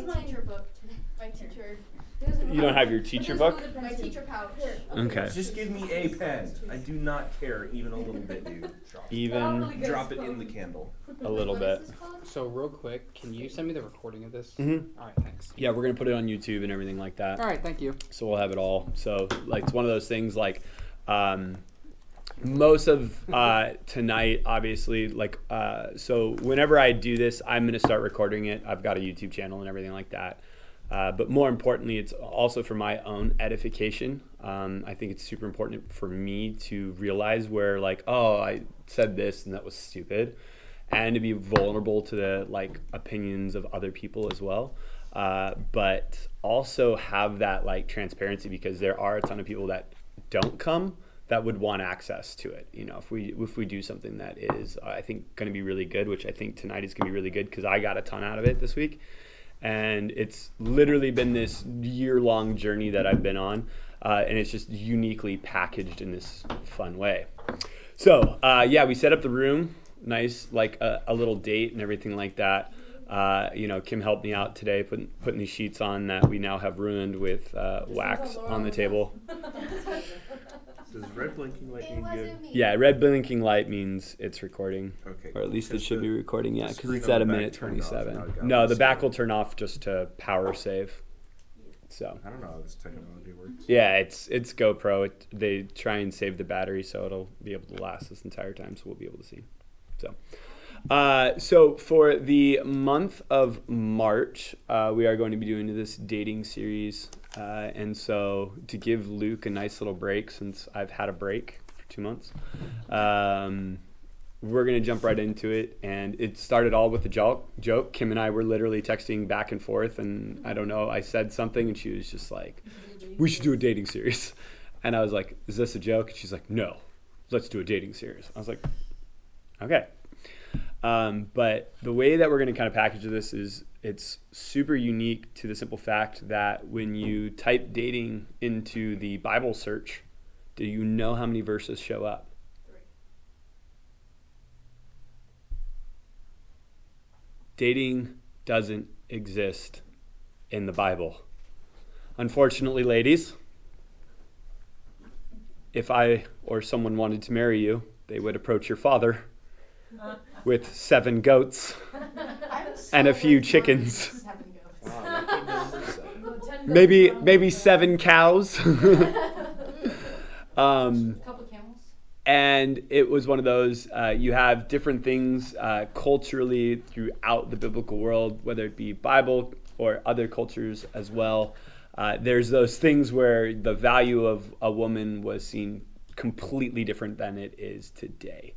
my teacher book. My teacher. You don't have your teacher book? My teacher pouch. Okay. Just give me a pen. I do not care even a little bit, dude. Even Drop it in the candle. a little bit. So real quick, can you send me the recording of this? Mm-hmm. All right, thanks. Yeah, we're gonna put it on YouTube and everything like that. All right, thank you. So we'll have it all. So like it's one of those things like most of tonight obviously like so whenever I do this I'm going to start recording it. I've got a YouTube channel and everything like that. But more importantly, it's also for my own edification. I think it's super important for me to realize where like, oh, I said this and that was stupid, and to be vulnerable to the like opinions of other people as well. But also have that like transparency, because there are a ton of people that don't come that would want access to it. You know, if we do something that is I think going to be really good, which I think tonight is going to be really good because I got a ton out of it this week. And it's literally been this year-long journey that I've been on, and it's just uniquely packaged in this fun way. So yeah, we set up the room, nice, like a little date and everything like that. You know, Kim helped me out today putting these sheets on that we now have ruined with wax on the table. Does red blinking light mean good? Yeah, red blinking light means it's recording. Okay. Or at least it should be recording, yeah, because screen it's on at the a back minute turned off, 27. now I got No, it. the back will turn off just to power save. So I don't know how this technology works. yeah, it's GoPro. They try and save the battery so it'll be able to last this entire time, so we'll be able to see. So for the month of March, we are going to be doing this dating series. And so to give Luke a nice little break, since I've had a break for 2 months, we're going to jump right into it. And it started all with a joke. Kim and I were literally texting back and forth. And I don't know, I said something and she was just like, we should do a dating series. And I was like, is this a joke? And she's like, no, let's do a dating series. I was like, okay. But the way that we're going to kind of package this is it's super unique to the simple fact that when you type dating into the Bible search, do you know how many verses show up? 3. Dating doesn't exist in the Bible. Unfortunately, ladies, if I or someone wanted to marry you, they would approach your father with 7 goats and a few chickens. Maybe 7 cows. Couple camels. And it was one of those, you have different things culturally throughout the biblical world, whether it be Bible or other cultures as well. There's those things where the value of a woman was seen completely different than it is today.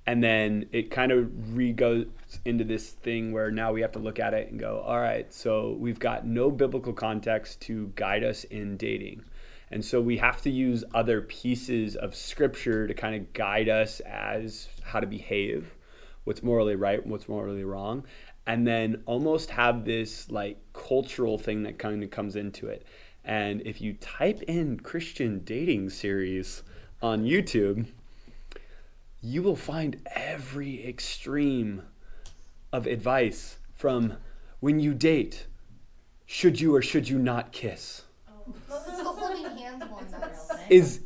And then it kind of goes into this thing where now we have to look at it and go, all right, so we've got no biblical context to guide us in dating. And so we have to use other pieces of scripture to kind of guide us as how to behave, what's morally right and what's morally wrong. And then almost have this like cultural thing that kind of comes into it. And if you type in Christian dating series on YouTube, you will find every extreme of advice, from when you date, should you or should you not kiss? It's the holding hands one. Is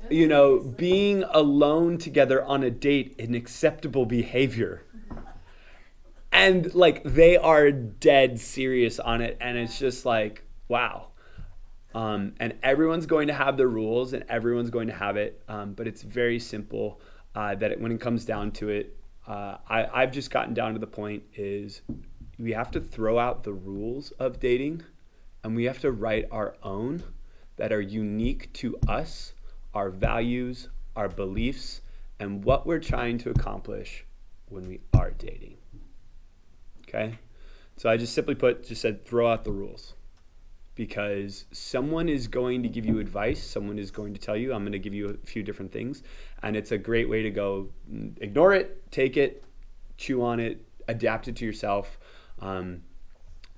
you know, being alone together on a date an acceptable behavior? And like they are dead serious on it, and it's just like, wow. And everyone's going to have their rules and everyone's going to have it, but it's very simple when it comes down to it, I've just gotten down to the point is we have to throw out the rules of dating and we have to write our own that are unique to us, our values, our beliefs, and what we're trying to accomplish when we are dating. Okay? So I just simply said throw out the rules. Because someone is going to give you advice, someone is going to tell you, I'm going to give you a few different things, and it's a great way to go ignore it, take it, chew on it, adapt it to yourself.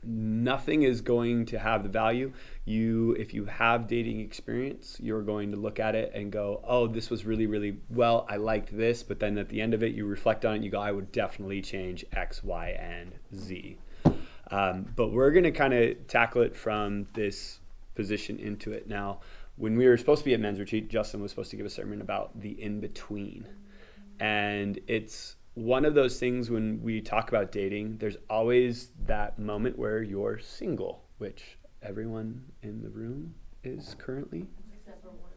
nothing is going to have the value. If you have dating experience, you're going to look at it and go, oh, this was really, really well, I liked this. But then at the end of it, you reflect on it and you go, I would definitely change X, Y, and Z. But we're going to kind of tackle it from this position into it. Now, when we were supposed to be at men's retreat, Justin was supposed to give a sermon about the in-between. And it's one of those things when we talk about dating, there's always that moment where you're single, which everyone in the room is currently.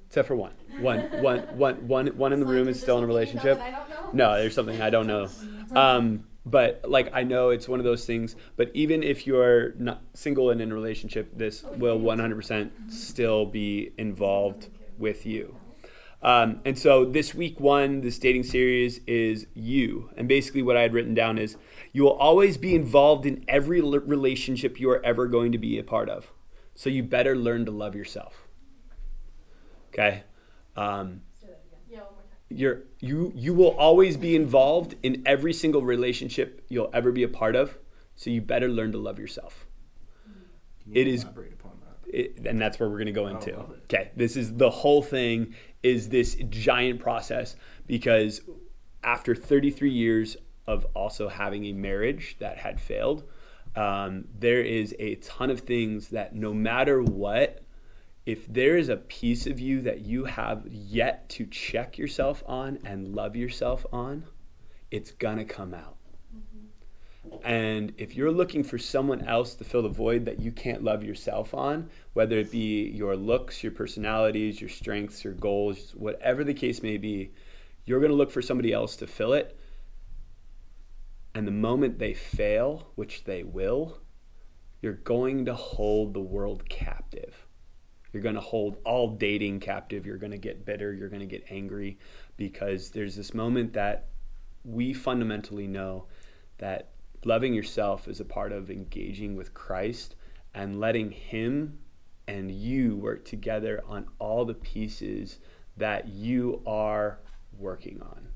Except for one. One in the room is still in a relationship. I don't know. No, there's something I don't know. But like, I know it's one of those things, but even if you're not single and in a relationship, this will 100% still be involved with you. And so this week one, this dating series is you. And basically what I had written down is you will always be involved in every relationship you are ever going to be a part of. So you better learn to love yourself. Okay? Yeah, one more time. You will always be involved in every single relationship you'll ever be a part of. So you better learn to love yourself. Can you elaborate upon that? And that's where we're going to go into. love it. Okay, this is the whole thing is this giant process, because after 33 years of also having a marriage that had failed, there is a ton of things that no matter what, if there is a piece of you that you have yet to check yourself on and love yourself on, it's gonna come out. And if you're looking for someone else to fill the void that you can't love yourself on, whether it be your looks, your personalities, your strengths, your goals, whatever the case may be, you're going to look for somebody else to fill it. And the moment they fail, which they will, you're going to hold the world captive. You're going to hold all dating captive. You're going to get bitter. You're going to get angry, because there's this moment that we fundamentally know that loving yourself is a part of engaging with Christ and letting him and you work together on all the pieces that you are working on.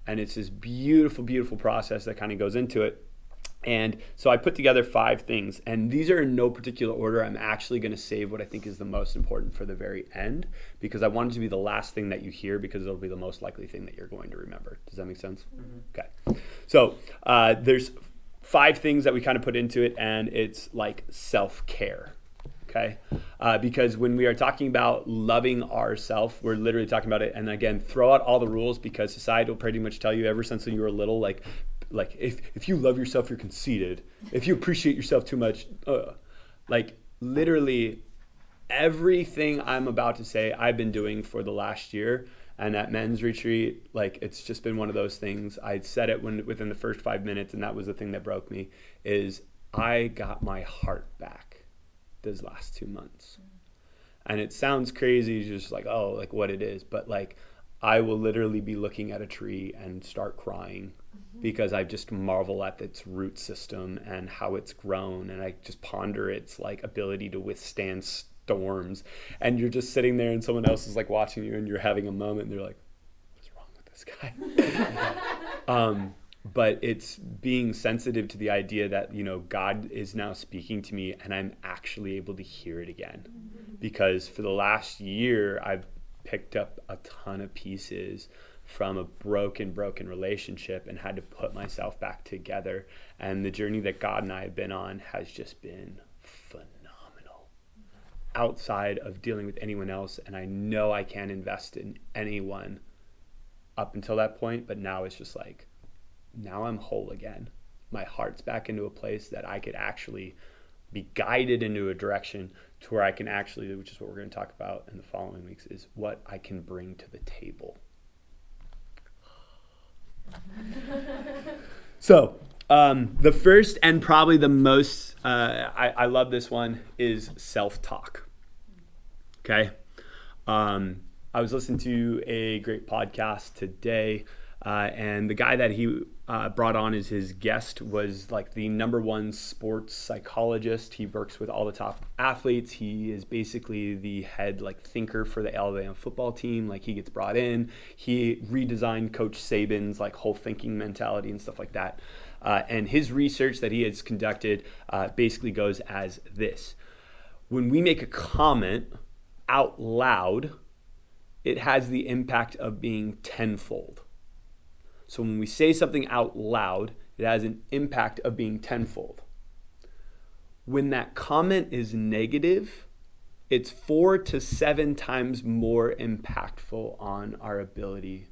And it's this beautiful, beautiful process that kind of goes into it. And so I put together 5 things, and these are in no particular order. I'm actually going to save what I think is the most important for the very end, because I want it to be the last thing that you hear, because it'll be the most likely thing that you're going to remember. Does that make sense? Mm-hmm. Okay. So there's 5 things that we kind of put into it, and it's like self-care. Okay. Because when we are talking about loving ourselves, we're literally talking about it. And again, throw out all the rules, because society will pretty much tell you ever since you were little, like if you love yourself, you're conceited. If you appreciate yourself too much, like literally everything I'm about to say, I've been doing for the last year. And at men's retreat, like, it's just been one of those things. I said it within the first 5 minutes, and that was the thing that broke me, is I got my heart back those last 2 months. And it sounds crazy, just like, oh, like what it is. But like, I will literally be looking at a tree and start crying, because I just marvel at its root system and how it's grown. And I just ponder its like ability to withstand storms. And you're just sitting there and someone else is like watching you, and you're having a moment, and they're like, what's wrong with this guy? But it's being sensitive to the idea that, you know, God is now speaking to me, and I'm actually able to hear it again. Because for the last year, I've picked up a ton of pieces from a broken relationship and had to put myself back together. And the journey that God and I have been on has just been phenomenal, outside of dealing with anyone else. And I know I can't invest in anyone up until that point, but now it's just like, now I'm whole again. My heart's back into a place that I could actually be guided into a direction to where I can actually, which is what we're going to talk about in the following weeks, is what I can bring to the table. So the first and probably the most, I love this one, is self-talk. Okay. I was listening to a great podcast today, and the guy that he brought on as his guest was like the #1 sports psychologist. He works with all the top athletes. He is basically the head like thinker for the Alabama football team. Like, he gets brought in. He redesigned Coach Saban's like whole thinking mentality and stuff like that. And his research that he has conducted basically goes as this. When we make a comment out loud, it has the impact of being tenfold. So when we say something out loud, it has an impact of being tenfold. When that comment is negative, it's 4 to 7 times more impactful on our ability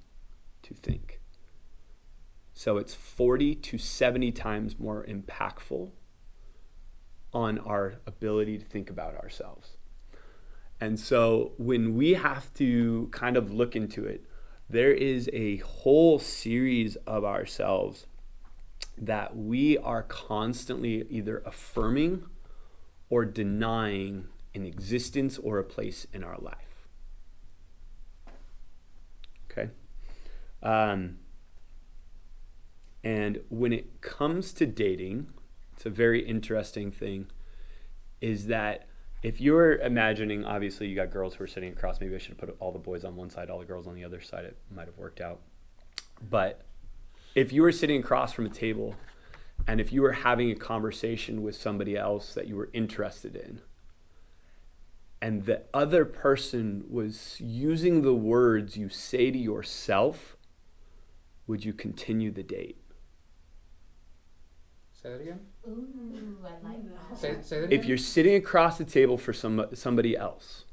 to think. So it's 40 to 70 times more impactful on our ability to think about ourselves. And so when we have to kind of look into it, there is a whole series of ourselves that we are constantly either affirming or denying an existence or a place in our life. Okay? And when it comes to dating, it's a very interesting thing, is that if you're imagining, obviously you got girls who are sitting across, maybe I should have put all the boys on one side, all the girls on the other side, it might have worked out. But if you were sitting across from a table and if you were having a conversation with somebody else that you were interested in, and the other person was using the words you say to yourself, would you continue the date? Say that again? Ooh, I like that. Say that If again? you're sitting across the table for somebody else,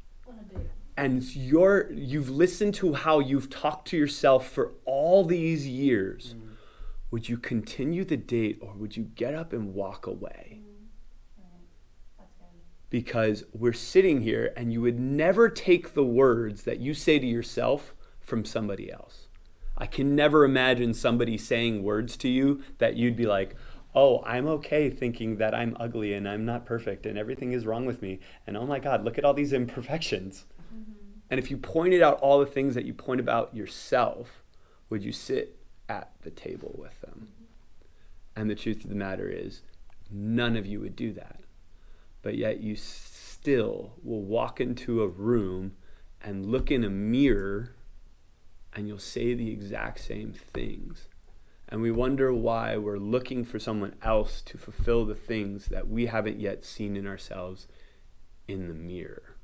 and you've listened to how you've talked to yourself for all these years, would you continue the date or would you get up and walk away? Because we're sitting here and you would never take the words that you say to yourself from somebody else. I can never imagine somebody saying words to you that you'd be like, oh, I'm okay thinking that I'm ugly and I'm not perfect and everything is wrong with me. And oh my God, look at all these imperfections. And if you pointed out all the things that you point about yourself, would you sit at the table with them? And the truth of the matter is, none of you would do that. But yet you still will walk into a room and look in a mirror and you'll say the exact same things. And we wonder why we're looking for someone else to fulfill the things that we haven't yet seen in ourselves in the mirror.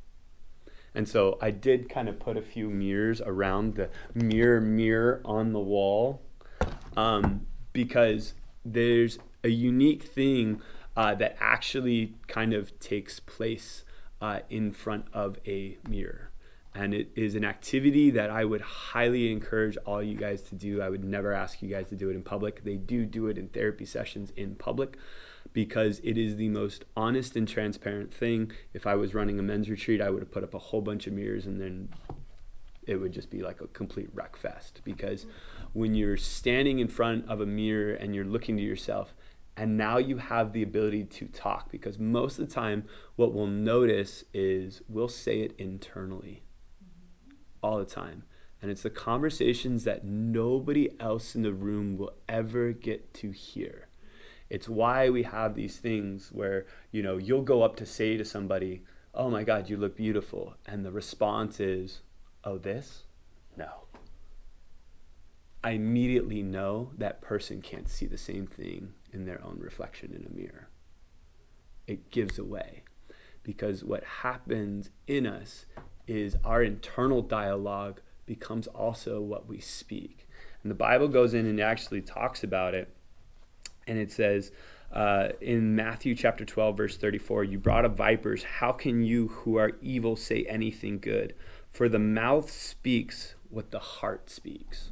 And so I did kind of put a few mirrors around the mirror on the wall, because there's a unique thing that actually kind of takes place in front of a mirror. And it is an activity that I would highly encourage all you guys to do. I would never ask you guys to do it in public. They do it in therapy sessions in public because it is the most honest and transparent thing. If I was running a men's retreat, I would have put up a whole bunch of mirrors and then it would just be like a complete wreck fest. Because when you're standing in front of a mirror and you're looking to yourself, and now you have the ability to talk, because most of the time what we'll notice is we'll say it internally all the time. And it's the conversations that nobody else in the room will ever get to hear. It's why we have these things where, you'll go up to say to somebody, oh my God, you look beautiful. And the response is, oh, this? No. I immediately know that person can't see the same thing in their own reflection in a mirror. It gives away. Because what happens in us is our internal dialogue becomes also what we speak. And the Bible goes in and actually talks about it. And it says in Matthew chapter 12, verse 34, you brought up vipers. How can you who are evil say anything good? For the mouth speaks what the heart speaks.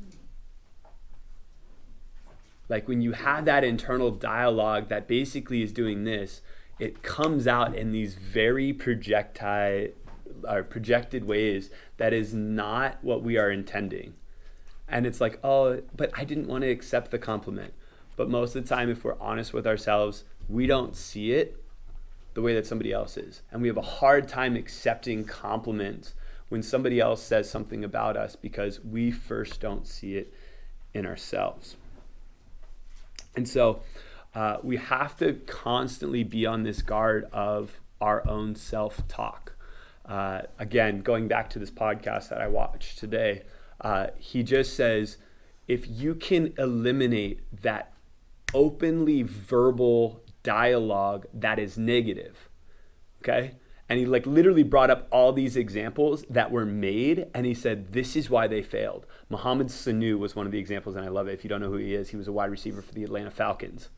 Like when you have that internal dialogue that basically is doing this, it comes out in these very projected ways that is not what we are intending. And it's like, oh, but I didn't want to accept the compliment. But most of the time, if we're honest with ourselves, we don't see it the way that somebody else is. And we have a hard time accepting compliments when somebody else says something about us because we first don't see it in ourselves. And so we have to constantly be on this guard of our own self-talk. Again, going back to this podcast that I watched today, he just says, if you can eliminate that openly verbal dialogue that is negative. Okay? And he like literally brought up all these examples that were made, and he said, this is why they failed. Mohamed Sanu was one of the examples, and I love it. If you don't know who he is, he was a wide receiver for the Atlanta Falcons.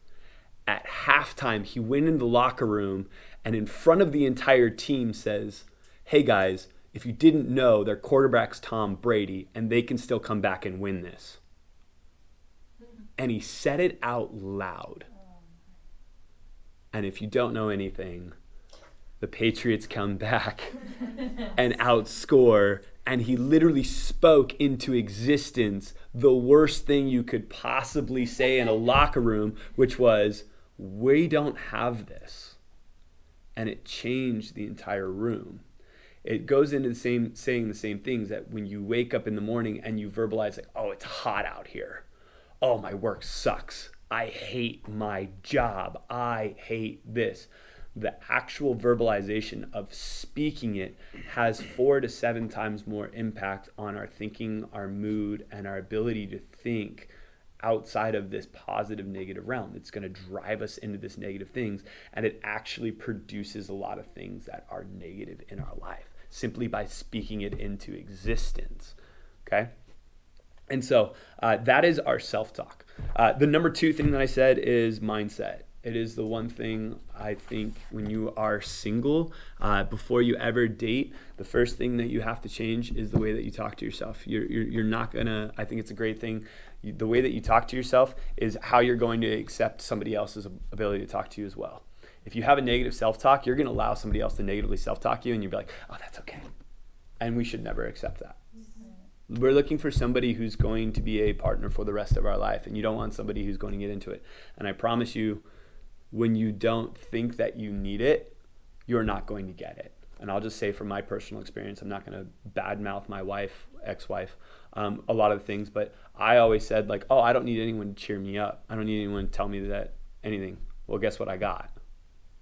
At halftime, he went in the locker room and in front of the entire team says, hey guys, if you didn't know, their quarterback's Tom Brady, and they can still come back and win this. And he said it out loud. And if you don't know anything, the Patriots come back and outscore, and he literally spoke into existence the worst thing you could possibly say in a locker room, which was, we don't have this. And it changed the entire room. It goes into saying the same things, that when you wake up in the morning and you verbalize like, oh, it's hot out here. Oh, my work sucks. I hate my job. I hate this. The actual verbalization of speaking it has 4 to 7 times more impact on our thinking, our mood, and our ability to think outside of this positive negative realm. It's going to drive us into this negative things, and it actually produces a lot of things that are negative in our life simply by speaking it into existence. Okay? And so that is our self-talk. The number 2 thing that I said is mindset. It is the one thing I think when you are single, before you ever date, the first thing that you have to change is the way that you talk to yourself. You're not gonna, I think it's a great thing. The way that you talk to yourself is how you're going to accept somebody else's ability to talk to you as well. If you have a negative self-talk, you're gonna allow somebody else to negatively self-talk you, and you'll be like, oh, that's okay. And we should never accept that. We're looking for somebody who's going to be a partner for the rest of our life, and you don't want somebody who's going to get into it. And I promise you, when you don't think that you need it, you're not going to get it. And I'll just say from my personal experience, I'm not going to badmouth my wife, ex-wife, a lot of things, but I always said like, oh, I don't need anyone to cheer me up. I don't need anyone to tell me that anything. Well, guess what I got?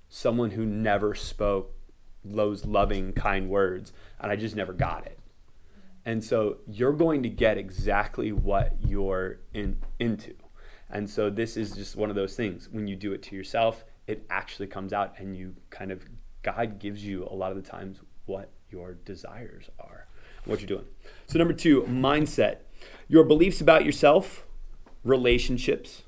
Someone who never spoke those loving, kind words, and I just never got it. And so you're going to get exactly what you're into. And so this is just one of those things. When you do it to yourself, it actually comes out, and you kind of, God gives you a lot of the times what your desires are, what you're doing. So number 2, mindset. Your beliefs about yourself, relationships,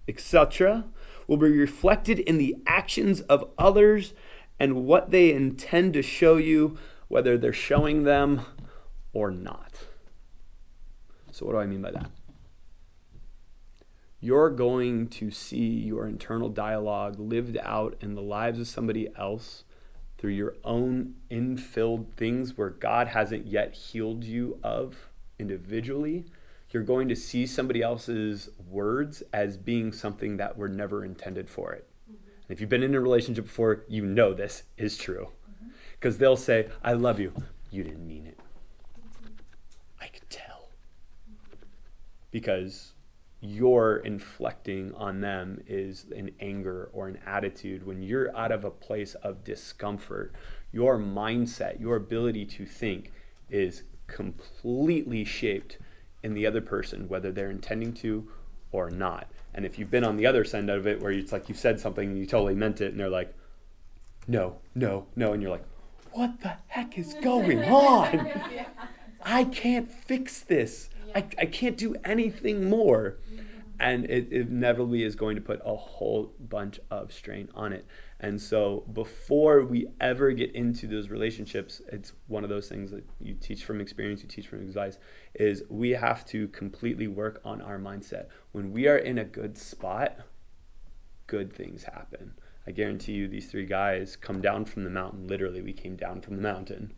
etc. will be reflected in the actions of others and what they intend to show you, whether they're showing them or not. So what do I mean by that? You're going to see your internal dialogue lived out in the lives of somebody else through your own infilled things where God hasn't yet healed you of individually. You're going to see somebody else's words as being something that were never intended for it. And if you've been in a relationship before, you know this is true. Because they'll say, I love you. You didn't mean it. I could tell. Because you're inflecting on them is an anger or an attitude. When you're out of a place of discomfort, your mindset, your ability to think is completely shaped in the other person, whether they're intending to or not. And if you've been on the other side of it, where it's like you said something and you totally meant it, and they're like, no, no, no, and you're like, what the heck is going on? I can't fix this. I can't do anything more. And it inevitably is going to put a whole bunch of strain on it. And so before we ever get into those relationships, it's one of those things that you teach from experience, you teach from advice, is we have to completely work on our mindset. When we are in a good spot, good things happen. I guarantee you these 3 guys come down from the mountain. Literally, we came down from the mountain.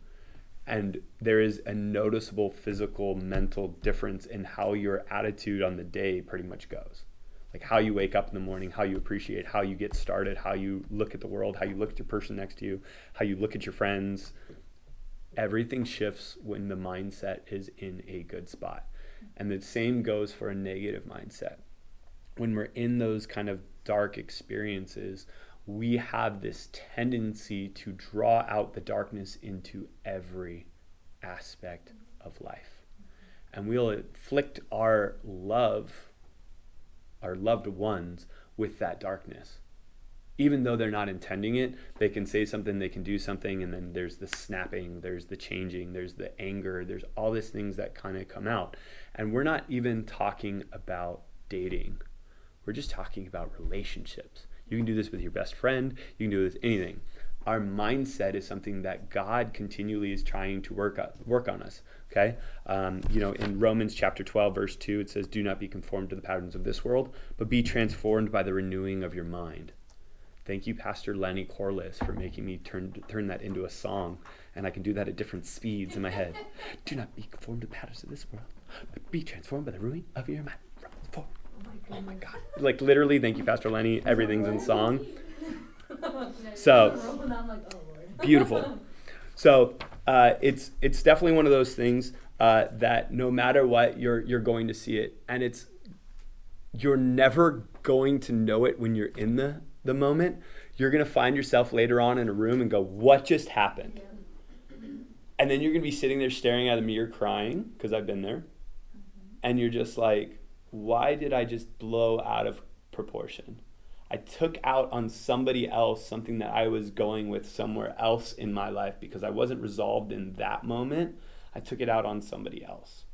And there is a noticeable physical, mental difference in how your attitude on the day pretty much goes. Like how you wake up in the morning, how you appreciate, how you get started, how you look at the world, how you look at your person next to you, how you look at your friends. Everything shifts when the mindset is in a good spot. And the same goes for a negative mindset. When we're in those kind of dark experiences, we have this tendency to draw out the darkness into every aspect of life. And we'll inflict our love our loved ones with that darkness. Even though they're not intending it, they can say something, they can do something, and then there's the snapping, there's the changing, there's the anger, there's all these things that kind of come out. And we're not even talking about dating. We're just talking about relationships. You can do this with your best friend, you can do this with anything. Our mindset is something that God continually is trying to work on us, okay? In Romans chapter 12, verse 2, it says, "Do not be conformed to the patterns of this world, but be transformed by the renewing of your mind." Thank you, Pastor Lenny Corliss, for making me turn that into a song, and I can do that at different speeds in my head. Do not be conformed to the patterns of this world, but be transformed by the renewing of your mind. Oh my God. Like literally, thank you, Pastor Lenny. Everything's in song. So, beautiful. So, it's definitely one of those things that no matter what, you're going to see it. And you're never going to know it when you're in the moment. You're going to find yourself later on in a room and go, what just happened? And then you're going to be sitting there staring at a mirror crying, because I've been there. And you're just like, why did I just blow out of proportion? I took out on somebody else something that I was going with somewhere else in my life because I wasn't resolved in that moment. I took it out on somebody else.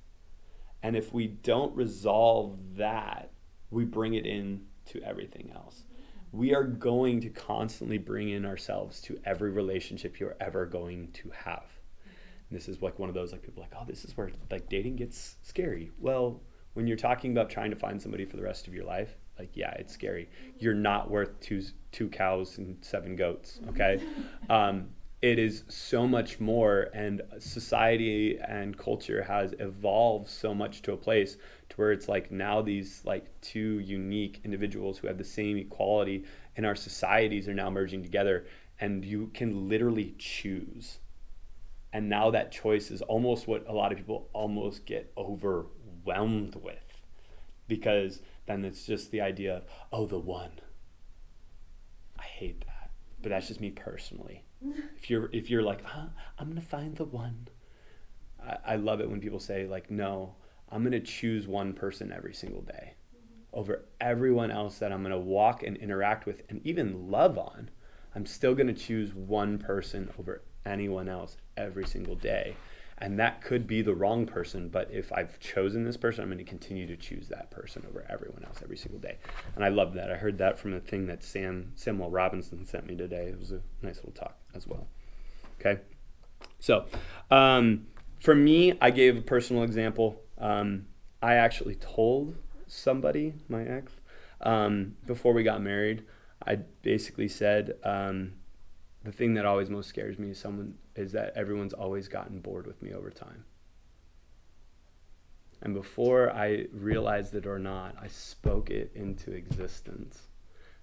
And if we don't resolve that, we bring it in to everything else. We are going to constantly bring in ourselves to every relationship you're ever going to have. And this is like one of those, like, people are like, oh, this is where like dating gets scary. Well, when you're talking about trying to find somebody for the rest of your life, like, yeah, it's scary. You're not worth two cows and 7 goats, okay? It is so much more, and society and culture has evolved so much to a place to where it's like now these like 2 unique individuals who have the same equality in our societies are now merging together, and you can literally choose. And now that choice is almost what a lot of people almost get overwhelmed with, because then it's just the idea of, oh, the one. I hate that, but that's just me personally. If you're like, I'm gonna find the one. I love it when people say like, no, I'm gonna choose one person every single day over everyone else that I'm gonna walk and interact with and even love on. I'm still gonna choose one person over anyone else every single day. And that could be the wrong person, but if I've chosen this person, I'm going to continue to choose that person over everyone else every single day. And I love that. I heard that from a thing that Samuel Robinson sent me today. It was a nice little talk as well. Okay. So for me, I gave a personal example. I actually told somebody, my ex, before we got married, I basically said, the thing that always most scares me is that everyone's always gotten bored with me over time. And before I realized it or not, I spoke it into existence.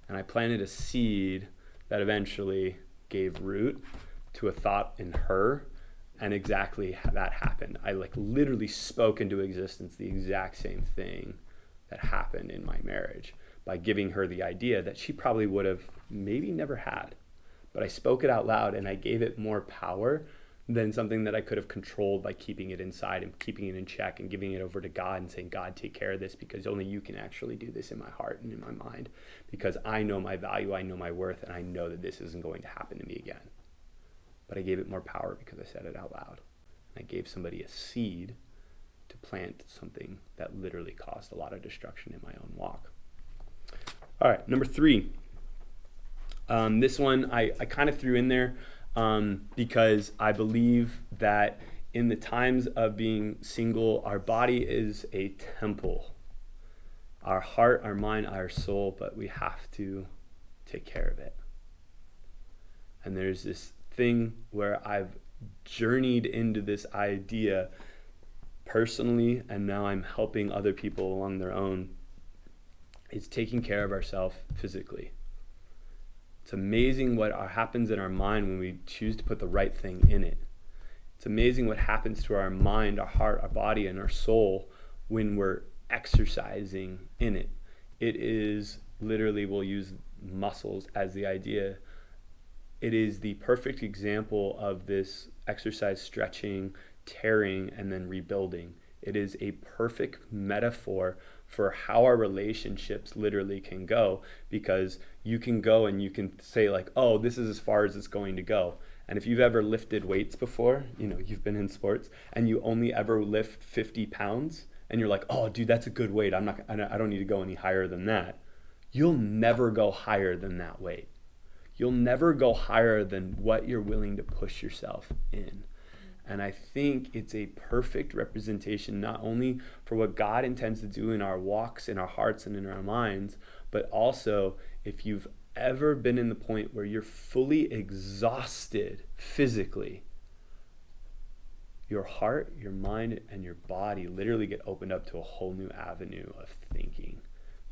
And I planted a seed that eventually gave root to a thought in her, and exactly that happened. I like literally spoke into existence the exact same thing that happened in my marriage by giving her the idea that she probably would have maybe never had. But I spoke it out loud, and I gave it more power than something that I could have controlled by keeping it inside and keeping it in check and giving it over to God and saying, God, take care of this, because only you can actually do this in my heart and in my mind, because I know my value, I know my worth, and I know that this isn't going to happen to me again. But I gave it more power because I said it out loud. And I gave somebody a seed to plant something that literally caused a lot of destruction in my own walk. All right, number 3. This one I kind of threw in there because I believe that in the times of being single, our body is a temple. Our heart, our mind, our soul, but we have to take care of it. And there's this thing where I've journeyed into this idea personally, and now I'm helping other people along their own. It's taking care of ourselves physically. It's amazing what happens in our mind when we choose to put the right thing in it. It's amazing what happens to our mind, our heart, our body, and our soul when we're exercising in it. It is literally, we'll use muscles as the idea. It is the perfect example of this exercise, stretching, tearing, and then rebuilding. It is a perfect metaphor for how our relationships literally can go, because you can go and you can say like, oh, this is as far as it's going to go. And if you've ever lifted weights before, you've been in sports and you only ever lift 50 pounds and you're like, oh, dude, that's a good weight. I don't need to go any higher than that. You'll never go higher than that weight. You'll never go higher than what you're willing to push yourself in. And I think it's a perfect representation not only for what God intends to do in our walks, in our hearts, and in our minds, but also if you've ever been in the point where you're fully exhausted physically, your heart, your mind, and your body literally get opened up to a whole new avenue of thinking.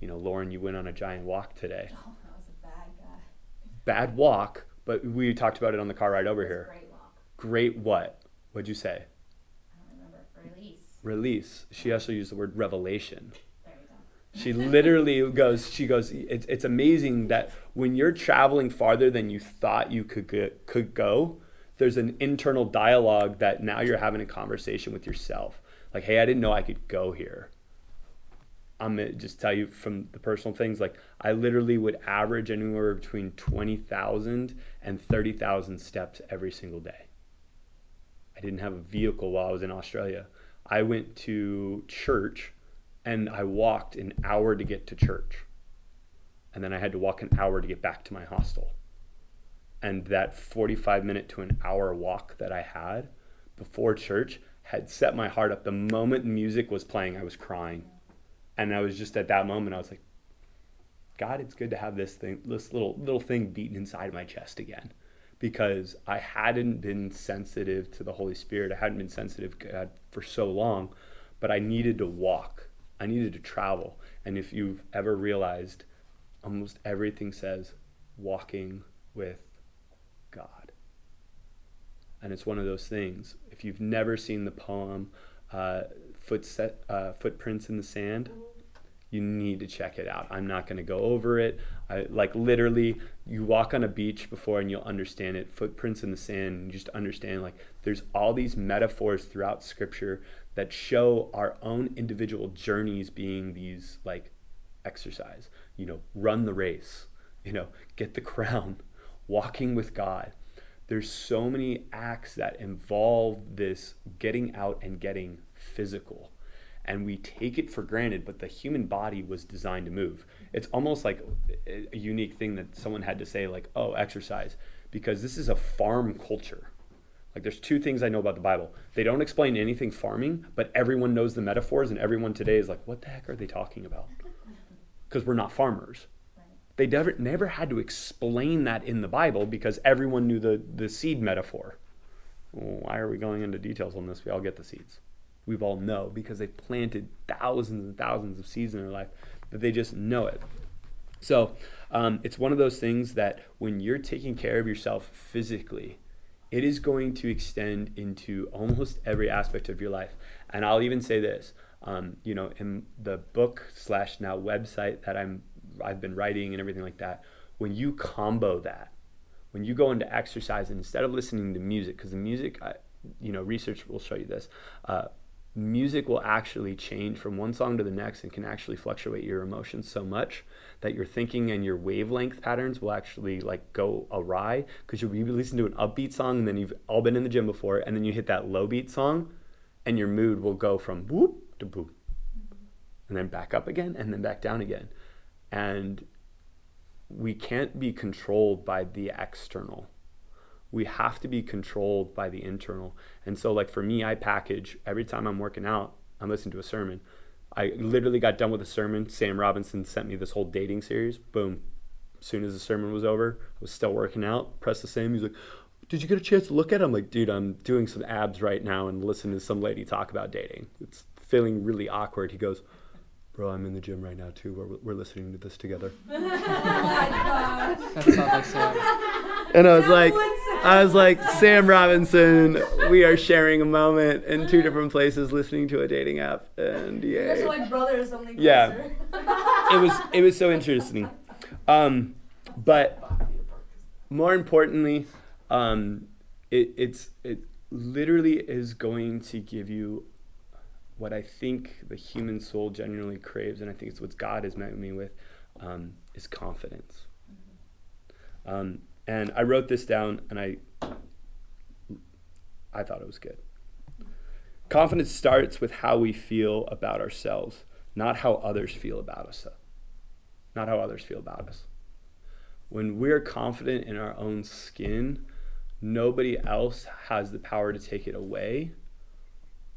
Lauren, you went on a giant walk today. Oh, that was a bad guy. Bad walk, but we talked about it on the car ride over here. Great walk. Great what? What'd you say? I don't remember. Release. She also used the word revelation. There you go. She literally goes, it's amazing that when you're traveling farther than you thought you could go, there's an internal dialogue that now you're having a conversation with yourself. Like, hey, I didn't know I could go here. I'm going to just tell you from the personal things, like I literally would average anywhere between 20,000 and 30,000 steps every single day. I didn't have a vehicle while I was in Australia. I went to church and I walked an hour to get to church. And then I had to walk an hour to get back to my hostel. And that 45-minute to an hour walk that I had before church had set my heart up. The moment music was playing, I was crying. And I was just at that moment, I was like, God, it's good to have this little thing beating inside my chest again. Because I hadn't been sensitive to the Holy Spirit. I hadn't been sensitive to God for so long, but I needed to walk. I needed to travel. And if you've ever realized, almost everything says walking with God. And it's one of those things. If you've never seen the poem Footprints in the Sand, you need to check it out. I'm not going to go over it. Literally, you walk on a beach before and you'll understand it. Footprints in the sand, and you just understand there's all these metaphors throughout Scripture that show our own individual journeys being these exercise. Run the race. Get the crown. Walking with God. There's so many acts that involve this getting out and getting physical. And we take it for granted, but the human body was designed to move. It's almost like a unique thing that someone had to say, exercise, because this is a farm culture. There's two things I know about the Bible. They don't explain anything farming, but everyone knows the metaphors, and everyone today is like, what the heck are they talking about? Because we're not farmers. They never had to explain that in the Bible because everyone knew the seed metaphor. Well, why are we going into details on this? We all get the seeds. We all know because they've planted thousands and thousands of seeds in their life that they just know it. So it's one of those things that when you're taking care of yourself physically, it is going to extend into almost every aspect of your life. And I'll even say this, in the book / now website that I've been writing and everything like that, when you combo that, when you go into exercise and instead of listening to music, because the music, research will show you this, music will actually change from one song to the next and can actually fluctuate your emotions so much that your thinking and your wavelength patterns will actually go awry, because you'll be listening to an upbeat song and then you've all been in the gym before, and then you hit that low beat song and your mood will go from whoop to boop and then back up again and then back down again. And we can't be controlled by the external. We have to be controlled by the internal. And so for me, I package every time I'm working out, I'm listening to a sermon. I literally got done with a sermon. Sam Robinson sent me this whole dating series. Boom. As soon as the sermon was over, I was still working out. Pressed the same. He's like, did you get a chance to look at it? I'm like, dude, I'm doing some abs right now and listening to some lady talk about dating. It's feeling really awkward. He goes, bro, I'm in the gym right now too. We're listening to this together. Oh my gosh. That's not like Sam. And I was like, Sam Robinson, we are sharing a moment in two different places listening to a dating app, and You guys are like brothers, only closer. Yeah. It was so interesting. But more importantly, it literally is going to give you what I think the human soul genuinely craves, and I think it's what God has met me with, is confidence. And I wrote this down, and I thought it was good. Confidence starts with how we feel about ourselves, not how others feel about us. Not how others feel about us. When we're confident in our own skin, nobody else has the power to take it away,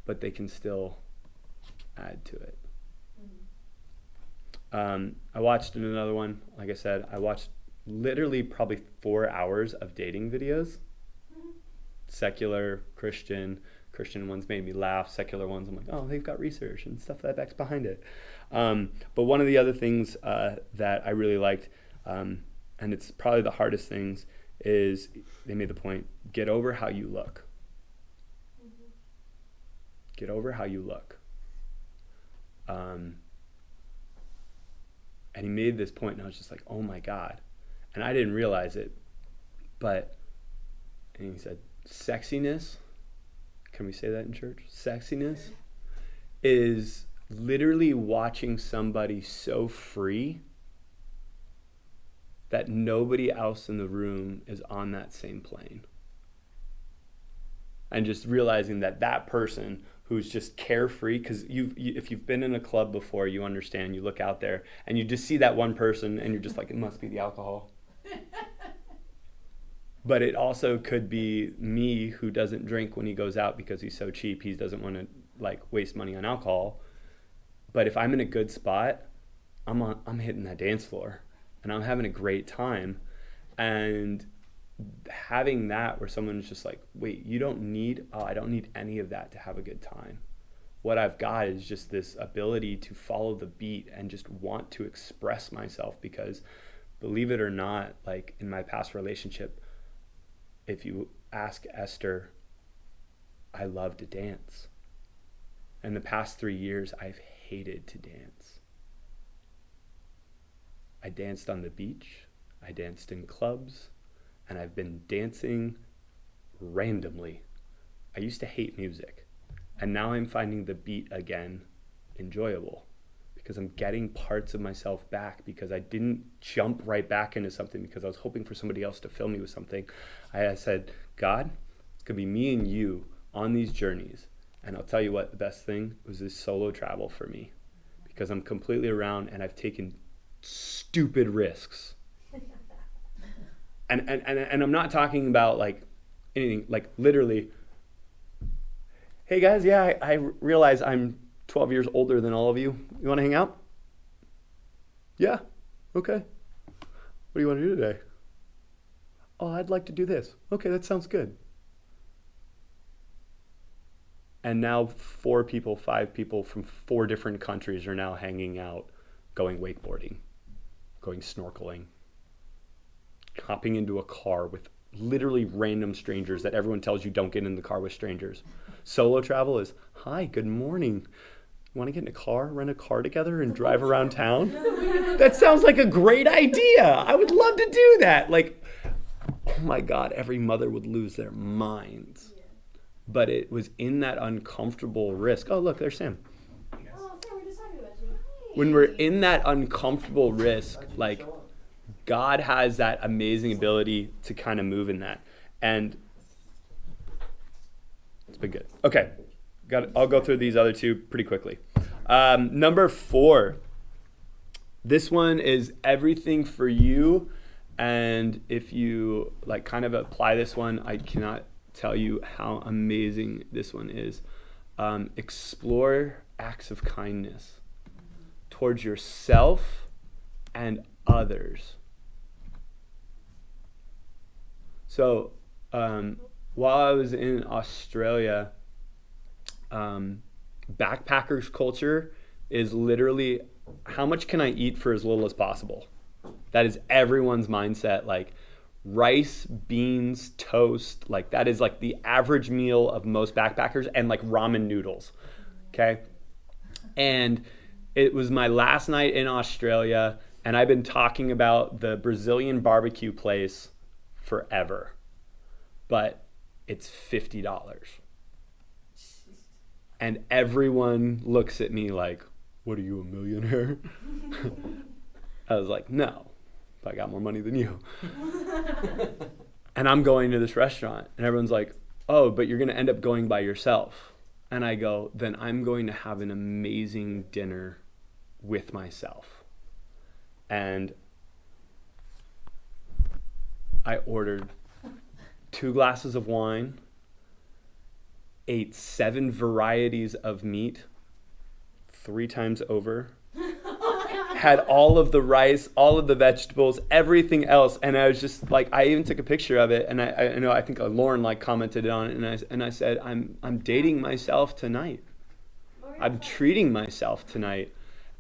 but they can still add to it. I watched another one. Like I said, I watched literally probably 4 hours of dating videos. Secular, Christian ones made me laugh. Secular ones, I'm like, oh, they've got research and stuff that's behind it. But one of the other things that I really liked, and it's probably the hardest things, is they made the point, get over how you look. Get over how you look. And he made this point, and I was just like, oh my God. And I didn't realize it, and he said, sexiness, can we say that in church? Sexiness is literally watching somebody so free that nobody else in the room is on that same plane. And just realizing that person who's just carefree, because if you've been in a club before, you understand, you look out there and you just see that one person and you're just like, it must be the alcohol. But it also could be me who doesn't drink when he goes out because he's so cheap, he doesn't want to waste money on alcohol. But if I'm in a good spot, I'm hitting that dance floor and I'm having a great time. And having that where someone's just like, wait, I don't need any of that to have a good time. What I've got is just this ability to follow the beat and just want to express myself, because believe it or not, in my past relationship, if you ask Esther, I love to dance. In the past 3 years, I've hated to dance. I danced on the beach, I danced in clubs, and I've been dancing randomly. I used to hate music, and now I'm finding the beat again enjoyable, because I'm getting parts of myself back, because I didn't jump right back into something because I was hoping for somebody else to fill me with something. I said, God, it's going to be me and you on these journeys. And I'll tell you what, the best thing was this solo travel for me, because I'm completely around and I've taken stupid risks. And I'm not talking about anything, literally, hey guys, yeah, I realize I'm 12 years older than all of you. You want to hang out? Yeah, okay. What do you want to do today? Oh, I'd like to do this. Okay, that sounds good. And now 4 people, 5 people from 4 different countries are now hanging out, going wakeboarding, going snorkeling, hopping into a car with literally random strangers that everyone tells you don't get in the car with strangers. Solo travel is, hi, good morning. You want to get in a car, rent a car together and drive around town? That sounds like a great idea. I would love to do that. Oh my God, every mother would lose their minds. Yeah. But it was in that uncomfortable risk. Oh, look, there's Sam. Oh, Sam, we're just talking about you. When we're in that uncomfortable risk, God has that amazing ability to kind of move in that. And it's been good. Okay, I'll go through these other 2 pretty quickly. Number 4. This one is everything for you. And if you kind of apply this one, I cannot tell you how amazing this one is. Explore acts of kindness towards yourself and others. So while I was in Australia, backpackers culture is literally, how much can I eat for as little as possible? That is everyone's mindset. Rice, beans, toast, that is the average meal of most backpackers, and ramen noodles. Okay. And it was my last night in Australia, and I've been talking about the Brazilian barbecue place forever, but it's $50. And everyone looks at me like, what are you, a millionaire? I was like, no, but I got more money than you. And I'm going to this restaurant, and everyone's like, oh, but you're going to end up going by yourself. And I go, then I'm going to have an amazing dinner with myself. And I ordered 2 glasses of wine, ate 7 varieties of meat 3 times over, had all of the rice, all of the vegetables, everything else, and I was just like, I even took a picture of it, and I know I think Lauren like commented on it, and I said, I'm dating myself tonight. I'm treating myself tonight,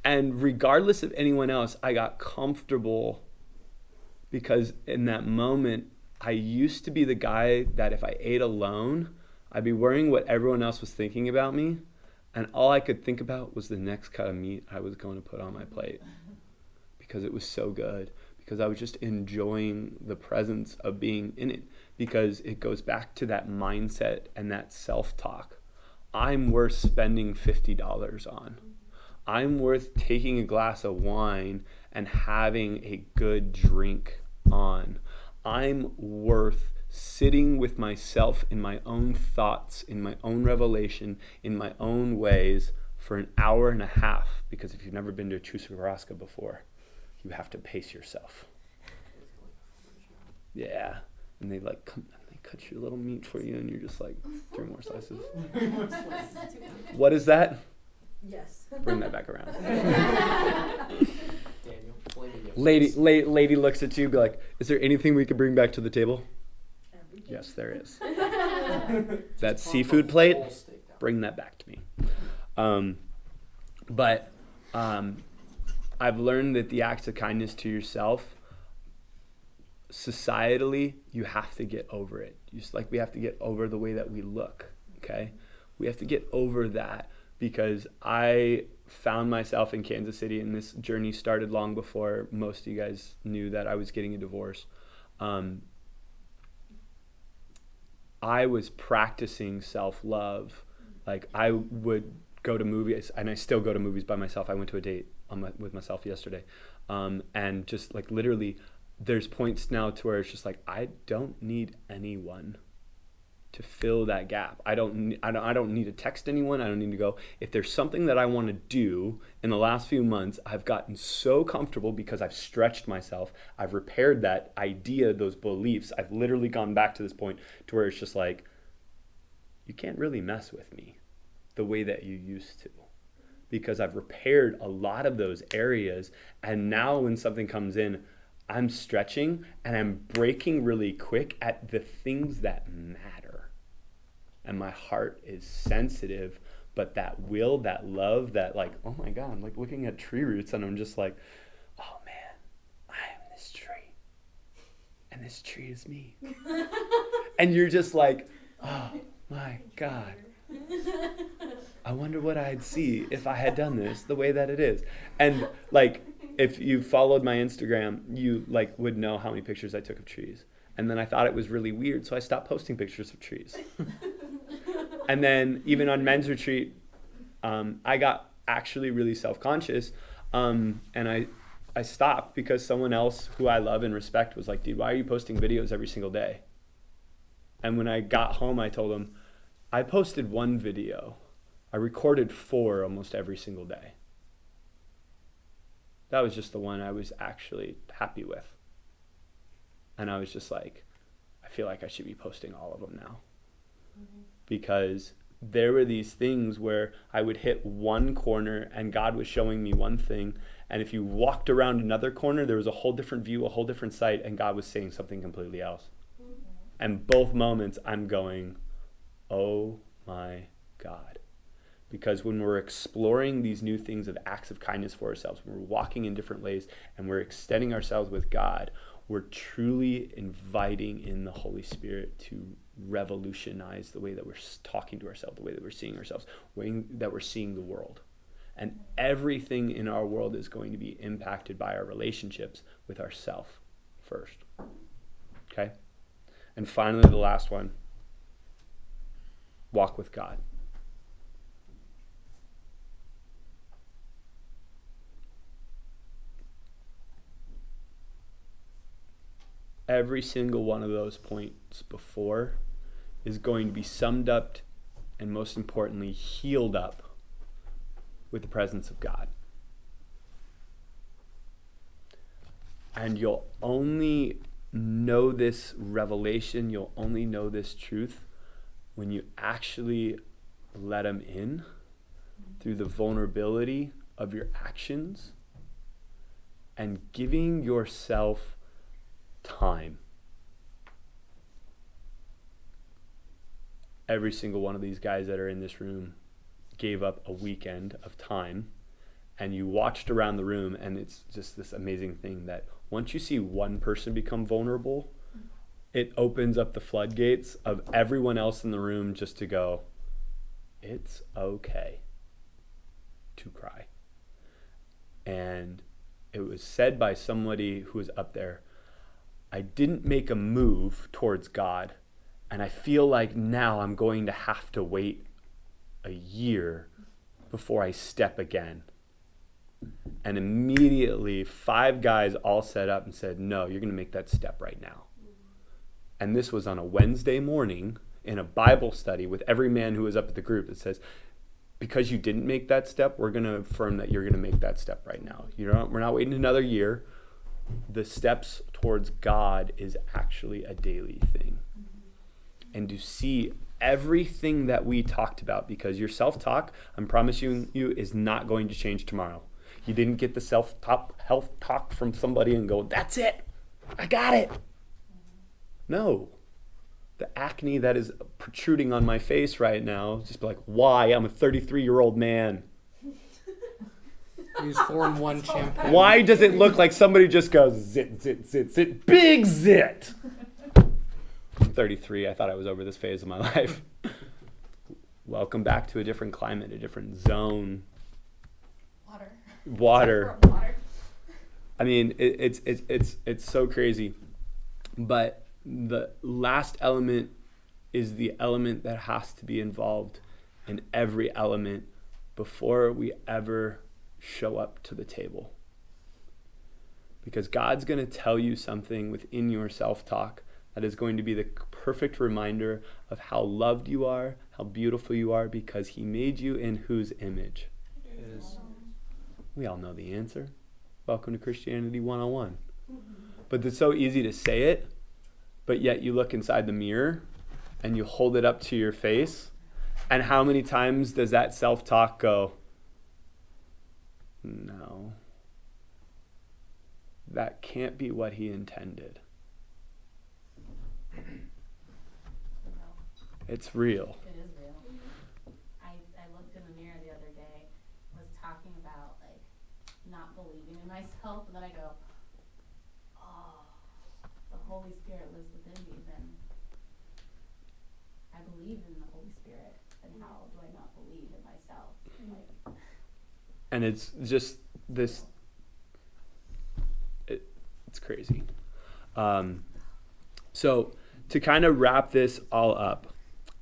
and regardless of anyone else, I got comfortable because in that moment, I used to be the guy that if I ate alone, I'd be worrying what everyone else was thinking about me. And all I could think about was the next cut of meat I was going to put on my plate because it was so good, because I was just enjoying the presence of being in it, because it goes back to that mindset and that self-talk. I'm worth spending $50 on. I'm worth taking a glass of wine and having a good drink on. I'm worth sitting with myself in my own thoughts, in my own revelation, in my own ways for an hour and a half. Because if you've never been to a Churrasco before, you have to pace yourself. Yeah. And they like come, they cut your little meat for you, and you're just like, 3 more slices. What is that? Yes. Bring that back around. Daniel, Lady looks at you, be like, is there anything we could bring back to the table? Yes, there is. That seafood plate, bring that back to me. But I've learned that the acts of kindness to yourself, societally, you have to get over it. Just like we have to get over the way that we look, okay? We have to get over that, because I found myself in Kansas City, and this journey started long before most of you guys knew that I was getting a divorce. I was practicing self-love. Like, I would go to movies, and I still go to movies by myself. I went to a date with myself yesterday. And just like literally, there's points now to where it's just like, I don't need anyone to fill that gap. I don't need to text anyone. I don't need to go. If there's something that I want to do, in the last few months, I've gotten so comfortable because I've stretched myself. I've repaired that idea, those beliefs. I've literally gone back to this point to where it's just like, you can't really mess with me the way that you used to, because I've repaired a lot of those areas. And now when something comes in, I'm stretching and I'm breaking really quick at the things that matter. And my heart is sensitive, but that will, that love, that like, oh my God, I'm like looking at tree roots, and I'm just like, oh man, I am this tree. And this tree is me. And you're just like, oh my God. I wonder what I'd see if I had done this the way that it is. And like, if you followed my Instagram, you like would know how many pictures I took of trees. And then I thought it was really weird, so I stopped posting pictures of trees. And then even on men's retreat, I got actually really self-conscious, and I stopped because someone else who I love and respect was like, dude, why are you posting videos every single day? And when I got home, I told him, I posted 1 video. I recorded 4 almost every single day. That was just the one I was actually happy with. And I was just like, I feel like I should be posting all of them now. Mm-hmm. Because there were these things where I would hit one corner and God was showing me one thing. And if you walked around another corner, there was a whole different view, a whole different sight, and God was saying something completely else. Mm-hmm. And both moments I'm going, oh my God. Because when we're exploring these new things of acts of kindness for ourselves, when we're walking in different ways and we're extending ourselves with God, we're truly inviting in the Holy Spirit to revolutionize the way that we're talking to ourselves, the way that we're seeing ourselves, the way that we're seeing the world. And everything in our world is going to be impacted by our relationships with ourself first. Okay? And finally, the last one, walk with God. every single one of those points before is going to be summed up and, most importantly, healed up with the presence of God. And you'll only know this revelation, you'll only know this truth when you actually let him in through the vulnerability of your actions and giving yourself time. Every single one of these guys that are in this room gave up a weekend of time, and you watched around the room, and it's just this amazing thing that once you see one person become vulnerable, it opens up the floodgates of everyone else in the room just to go, it's okay to cry. And it was said by somebody who was up there, I didn't make a move towards God, and I feel like now I'm going to have to wait a year before I step again. And immediately 5 guys all set up and said, no, you're going to make that step right now. And this was on a Wednesday morning in a Bible study with every man who was up at the group that says, because you didn't make that step, we're going to affirm that you're going to make that step right now. We're not waiting another year. The steps towards God is actually a daily thing. And to see everything that we talked about, because your self-talk, I'm promising you, is not going to change tomorrow. You didn't get the self-health talk from somebody and go, that's it, I got it. No. The acne that is protruding on my face right now, just be like, why? I'm a 33-year-old man. Use 4-in-1 shampoo. Why does it look like somebody just goes, zit, zit, zit, zit, big zit? I'm 33. I thought I was over this phase of my life. Welcome back to a different climate, a different zone. Water. I mean, it's so crazy. But the last element is the element that has to be involved in every element before we ever show up to the table. Because God's going to tell you something within your self-talk that is going to be the perfect reminder of how loved you are, how beautiful you are, because he made you in whose image? His. We all know the answer. Welcome to Christianity 101. But it's so easy to say it, but yet you look inside the mirror and you hold it up to your face, and how many times does that self-talk go, no, that can't be what he intended. It's real. It is real. I looked in the mirror the other day, was talking about like not believing in myself, and then I go, oh, the Holy Spirit lives within me, then I believe in the Holy Spirit, and how do I not believe in myself? Like, And it's just this, it's crazy. So to kind of wrap this all up,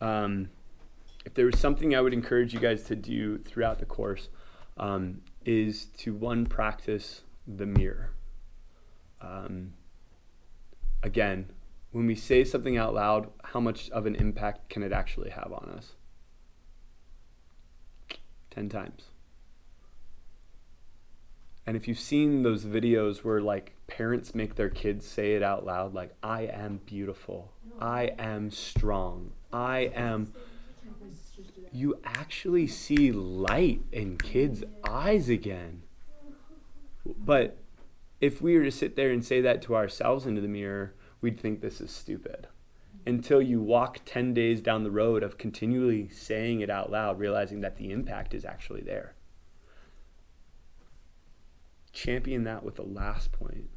if there was something I would encourage you guys to do throughout the course, is to, one, practice the mirror. Again, when we say something out loud, how much of an impact can it actually have on us? 10 times. And if you've seen those videos where like parents make their kids say it out loud, like, I am beautiful, I am strong, I am, you actually see light in kids' eyes again. But if we were to sit there and say that to ourselves into the mirror, we'd think this is stupid. Until you walk 10 days down the road of continually saying it out loud, realizing that the impact is actually there. Champion that with the last point.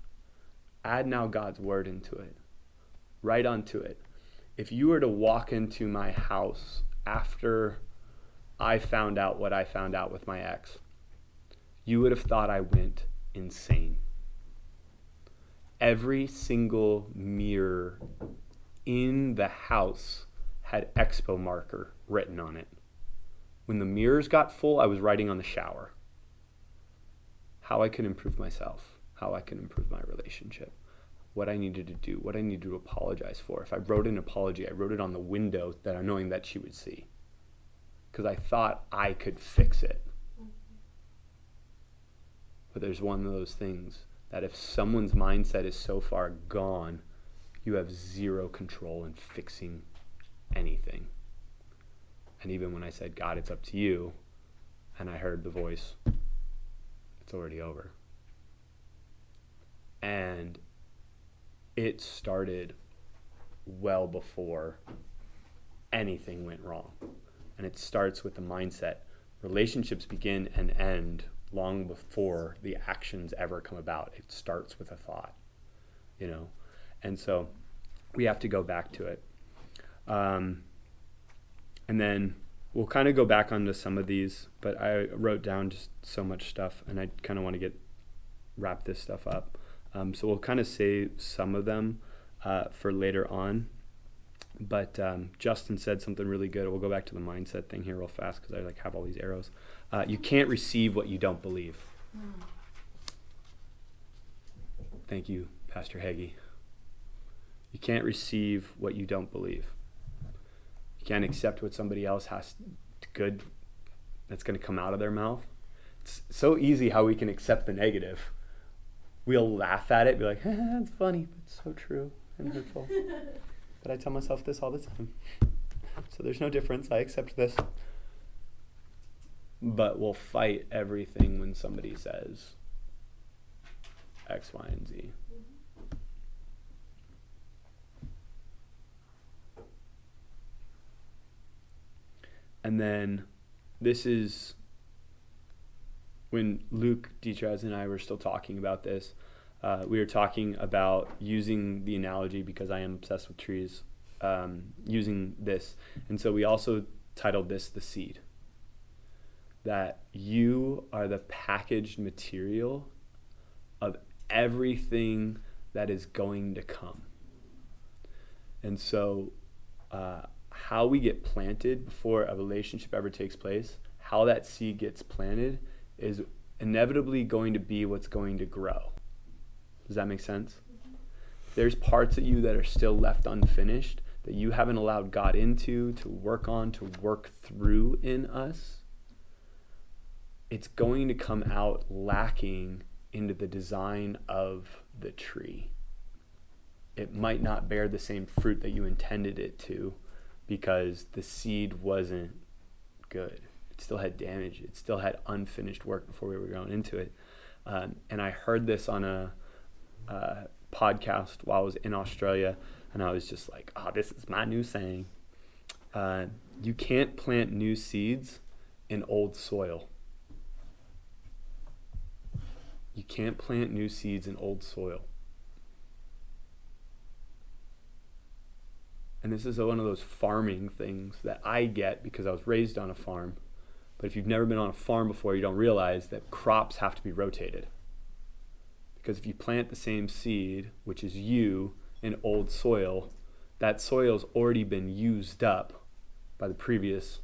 Add now God's word into it. Right onto it. If you were to walk into my house after I found out what I found out with my ex, you would have thought I went insane. Every single mirror in the house had expo marker written on it. When the mirrors got full, I was writing on the shower. How I can improve myself, how I can improve my relationship. what I needed to do, what I needed to apologize for. If I wrote an apology, I wrote it on the window that knowing that she would see. Because I thought I could fix it. But there's one of those things that if someone's mindset is so far gone, you have zero control in fixing anything. And even when I said, God, it's up to you, and I heard the voice, it's already over. And it started well before anything went wrong. And it starts with the mindset. Relationships begin and end long before the actions ever come about. It starts with a thought, you know. And so we have to go back to it. And then we'll kind of go back onto some of these, but I wrote down just so much stuff, and I kind of want to wrap this stuff up. So we'll kind of say some of them for later on. But Justin said something really good. We'll go back to the mindset thing here real fast because I have all these arrows. You can't receive what you don't believe. Thank you, Pastor Hagee. You can't receive what you don't believe. You can't accept what somebody else has good that's going to come out of their mouth. It's so easy how we can accept the negative. We'll laugh at it, be like, that's funny, but it's so true and hurtful. But I tell myself this all the time. So there's no difference. I accept this. But we'll fight everything when somebody says X, Y, and Z. And then this is when Luke Dietraz and I were still talking about this. We were talking about using the analogy, because I am obsessed with trees, using this. And so we also titled this The Seed. That you are the packaged material of everything that is going to come. And so how we get planted before a relationship ever takes place, how that seed gets planted is inevitably going to be what's going to grow. Does that make sense? There's parts of you that are still left unfinished that you haven't allowed God into, to work on, to work through in us. It's going to come out lacking into the design of the tree. It might not bear the same fruit that you intended it to because the seed wasn't good. It still had damage. It still had unfinished work before we were going into it. And I heard this on a podcast while I was in Australia, and I was just like, this is my new saying. You can't plant new seeds in old soil. You can't plant new seeds in old soil. And this is one of those farming things that I get because I was raised on a farm. But if you've never been on a farm before, you don't realize that crops have to be rotated. Because if you plant the same seed, which is you, in old soil, that soil's already been used up by the previous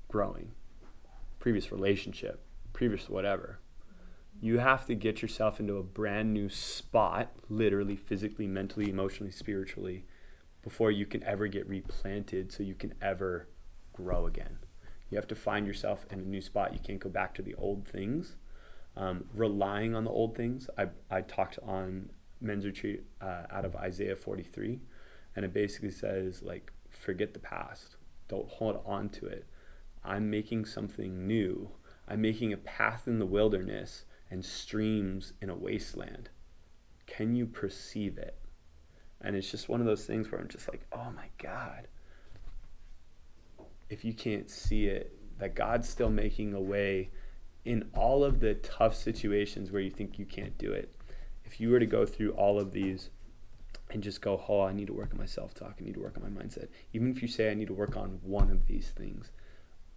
growing, previous relationship, previous whatever. You have to get yourself into a brand new spot, literally, physically, mentally, emotionally, spiritually, before you can ever get replanted so you can ever grow again. You have to find yourself in a new spot. You can't go back to the old things. Relying on the old things. I talked on men's retreat out of Isaiah 43, and it basically says, like, forget the past. Don't hold on to it. I'm making something new. I'm making a path in the wilderness and streams in a wasteland. Can you perceive it? And it's just one of those things where I'm just like, oh my God. If you can't see it, that God's still making a way in all of the tough situations where you think you can't do it. If you were to go through all of these and just go, I need to work on my self-talk, I need to work on my mindset. Even if you say I need to work on one of these things,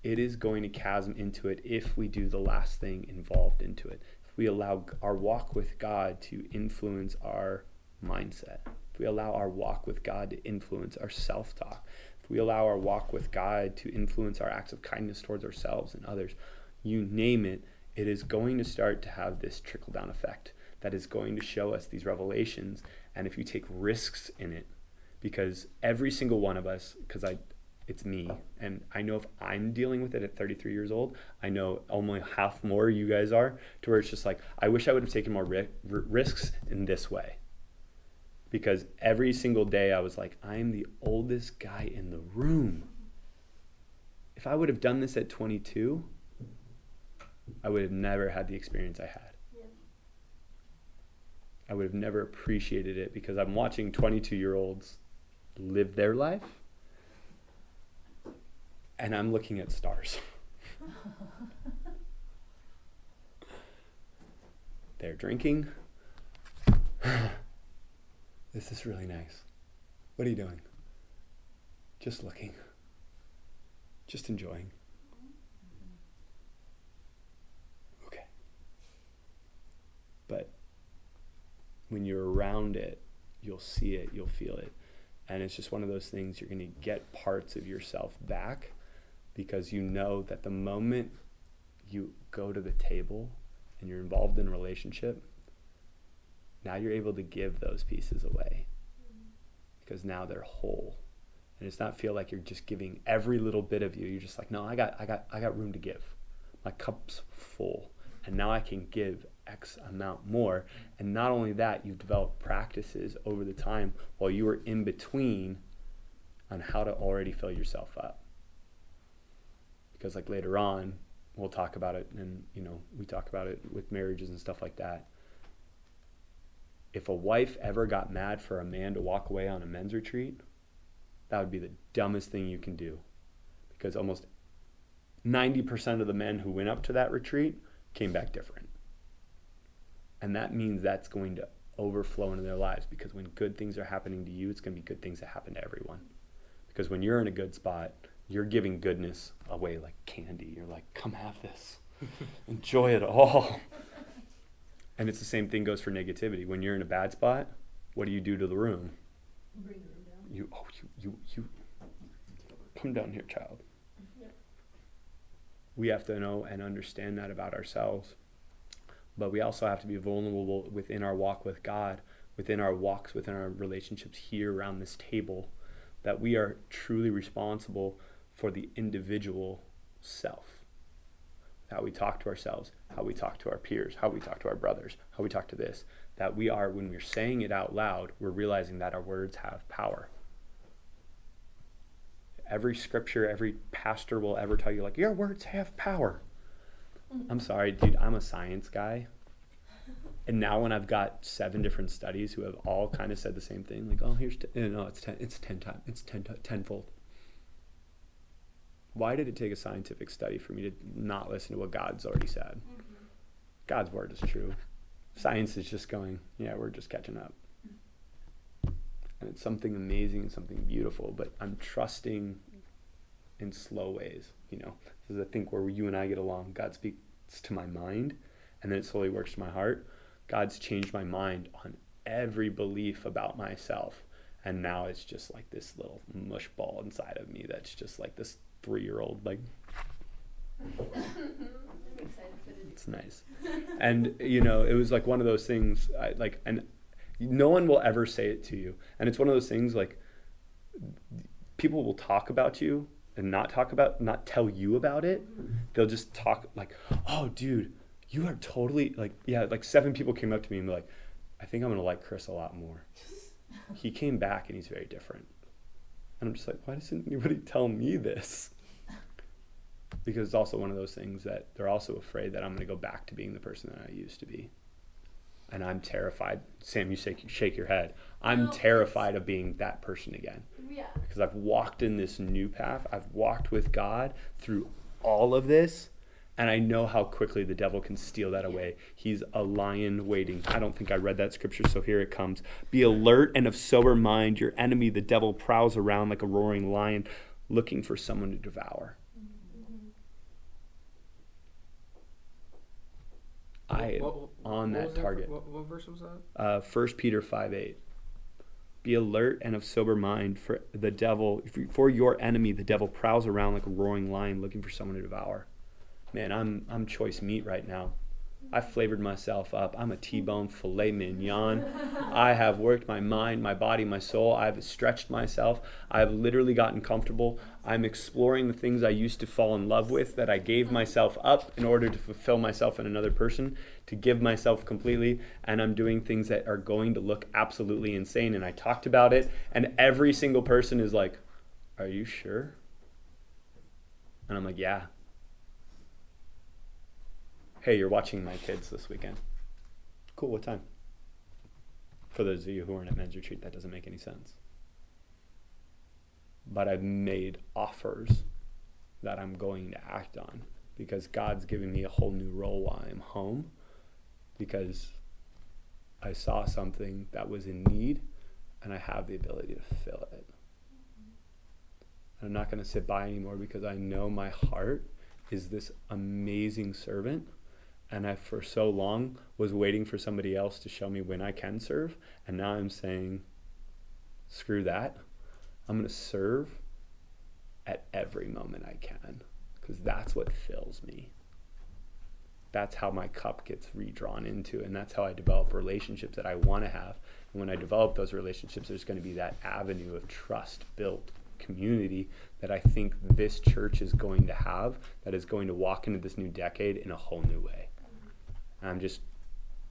it is going to chasm into it if we do the last thing involved into it. If we allow our walk with God to influence our mindset, if we allow our walk with God to influence our self-talk, if we allow our walk with God to influence our acts of kindness towards ourselves and others, you name it, it is going to start to have this trickle-down effect that is going to show us these revelations. And if you take risks in it, because every single one of us, it's me, and I know if I'm dealing with it at 33 years old, I know only half more you guys are, to where it's just like, I wish I would have taken more risks in this way. Because every single day I was like, I'm the oldest guy in the room. If I would have done this at 22, I would have never had the experience I had. Yeah. I would have never appreciated it, because I'm watching 22-year-olds live their life, and I'm looking at stars. They're drinking. This is really nice. What are you doing? Just looking. Just enjoying. Okay. But when you're around it, you'll see it, you'll feel it. And it's just one of those things, you're going to get parts of yourself back, because you know that the moment you go to the table and you're involved in a relationship, now you're able to give those pieces away, because now they're whole. And it's not feel like you're just giving every little bit of you. You're just like, no, I got room to give. My cup's full, and now I can give X amount more. And not only that, you've developed practices over the time while you were in between on how to already fill yourself up. Because like later on, we'll talk about it, and we talk about it with marriages and stuff like that. If a wife ever got mad for a man to walk away on a men's retreat, that would be the dumbest thing you can do. Because almost 90% of the men who went up to that retreat came back different. And that means that's going to overflow into their lives, because when good things are happening to you, it's going to be good things that happen to everyone. Because when you're in a good spot, you're giving goodness away like candy. You're like, come have this. Enjoy it all. And it's the same thing goes for negativity. When you're in a bad spot, what do you do to the room? Bring the room down. You come down here, child. Yep. We have to know and understand that about ourselves. But we also have to be vulnerable within our walk with God, within our walks, within our relationships here around this table, that we are truly responsible for the individual self. How we talk to ourselves, how we talk to our peers, how we talk to our brothers, how we talk to this. That we are, when we're saying it out loud, we're realizing that our words have power. Every scripture, every pastor will ever tell you, like, your words have power. I'm sorry, dude, I'm a science guy. And now when I've got 7 different studies who have all kind of said the same thing, like, oh, here's, it's 10 times, it's tenfold. Why did it take a scientific study for me to not listen to what God's already said? Mm-hmm. God's word is true. Science is just going, yeah, we're just catching up. And it's something amazing and something beautiful, but I'm trusting in slow ways, This is, I think, where you and I get along. God speaks to my mind, and then it slowly works to my heart. God's changed my mind on every belief about myself. And now it's just like this little mush ball inside of me that's just like this 3-year-old, like, I'm excited for the it's nice. And, it was like one of those things, and no one will ever say it to you. And it's one of those things, like, people will talk about you and not tell you about it. They'll just talk like, oh, dude, you are totally, like, yeah, like 7 people came up to me and were like, I think I'm going to like Chris a lot more. He came back and he's very different. And I'm just like, why doesn't anybody tell me this? Because it's also one of those things that they're also afraid that I'm going to go back to being the person that I used to be. And I'm terrified. Sam, you shake your head. I'm terrified of being that person again. Yeah. Because I've walked in this new path. I've walked with God through all of this. And I know how quickly the devil can steal that away. He's a lion waiting. I don't think I read that scripture, so here it comes. Be alert and of sober mind. Your enemy, the devil, prowls around like a roaring lion, looking for someone to devour. I am on that target. What verse was that? 1 Peter 5:8. Be alert and of sober mind, for the devil, for your enemy, the devil prowls around like a roaring lion looking for someone to devour. Man, I'm choice meat right now. I flavored myself up. I'm a T-bone filet mignon. I have worked my mind, my body, my soul. I've stretched myself. I've literally gotten comfortable. I'm exploring the things I used to fall in love with that I gave myself up in order to fulfill myself in another person, to give myself completely. And I'm doing things that are going to look absolutely insane. And I talked about it, and every single person is like, "Are you sure?" And I'm like, "Yeah." "Hey, you're watching my kids this weekend." "Cool, what time?" For those of you who aren't at men's retreat, that doesn't make any sense. But I've made offers that I'm going to act on because God's given me a whole new role while I'm home, because I saw something that was in need and I have the ability to fill it. I'm not going to sit by anymore because I know my heart is this amazing servant. And I, for so long, was waiting for somebody else to show me when I can serve. And now I'm saying, screw that. I'm going to serve at every moment I can, because that's what fills me. That's how my cup gets redrawn into, and that's how I develop relationships that I want to have. And when I develop those relationships, there's going to be that avenue of trust-built community that I think this church is going to have, that is going to walk into this new decade in a whole new way. I'm just